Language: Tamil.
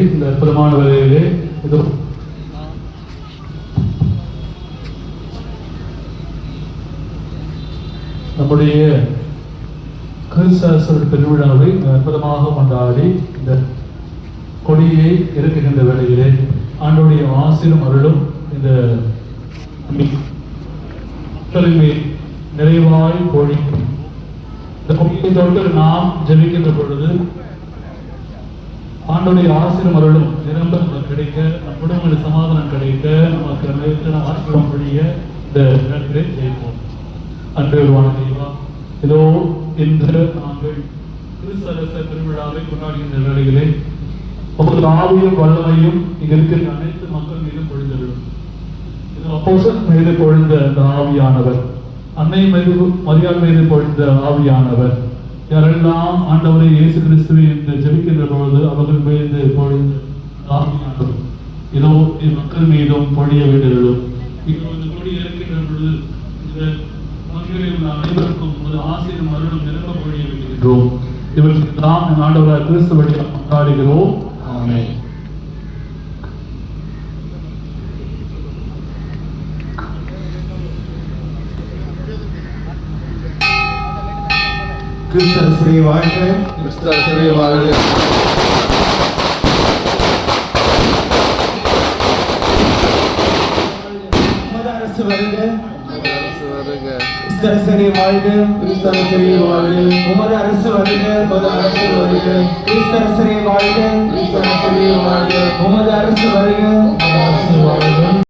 இந்த அற்புதமான வேலையிலே இதோ நம்முடைய கிறிஸ்தவ பெருவிழாவை அற்புதமாக கொண்டாடி இந்த கொடியை இறக்குகின்ற வேளையிலே ஆண்டோடைய ஆசீரும் அருளும் இந்த நிறைவாய் பொழிக்கும். இந்த கொடியை தொட்டு நாம் ஜெபிக்கின்ற பொழுது ஆண்டோடைய ஆசீரும் அருளும் நிரம்ப நமக்கு கிடைக்க, நம் குடும்பங்களில் சமாதானம் கிடைக்க, நமக்கு நிலைத்த ஆசீர்வாதம் பொழிய இந்த நேரத்திலே ஜெயிப்போம். அன்பே உருவான தெய்வா, இதோ இன்று நாங்கள் கிறிஸ்தவ பெருவிழாவை கொண்டாடுகின்ற வேளையிலே உமது ஆவியும் வல்லமையும் இங்க இருக்கிற அனைத்து மக்கள் மீது பொழிந்தவிடும். அப்போஸ்தலர் மீது பொழிந்த அந்த ஆவியானவர், அன்னை மீது மரியாள் மீது பொழிந்த ஆவியானவர், யாரெல்லாம் ஆண்டவரை இயேசு கிறிஸ்துவை என்று ஜெபிக்கின்ற பொழுது அவர்கள் மீது பொழிந்த ஆவியானவர் இதோ மக்கள் மீதும் பொழிய வேண்டியதும் கொடி இருக்கின்ற பொழுது இந்த மக்களை உள்ள அனைவருக்கும் ஒரு ஆசீரும் அருளும் நிரம்ப பொழிய வேண்டியிருக்கிறோம். இவர்களுக்கு நாம் ஆண்டவராக கிறிஸ்து வழியாக கொண்டாடுகிறோம். ஆமென். கிறிஸ்தவ வாழ்க, கிறிஸ்தவ வாழ்க. அரசு வருக, கிறிஸ்தவ வாழ்க, கிறிஸ்தவ வாழ்க. உமது அரசு வருக, அரசு வருக, கிறிஸ்தவ வாழ்க, கிறிஸ்தவ வாழ்க. உமது அரசு வருக, வாழ்க.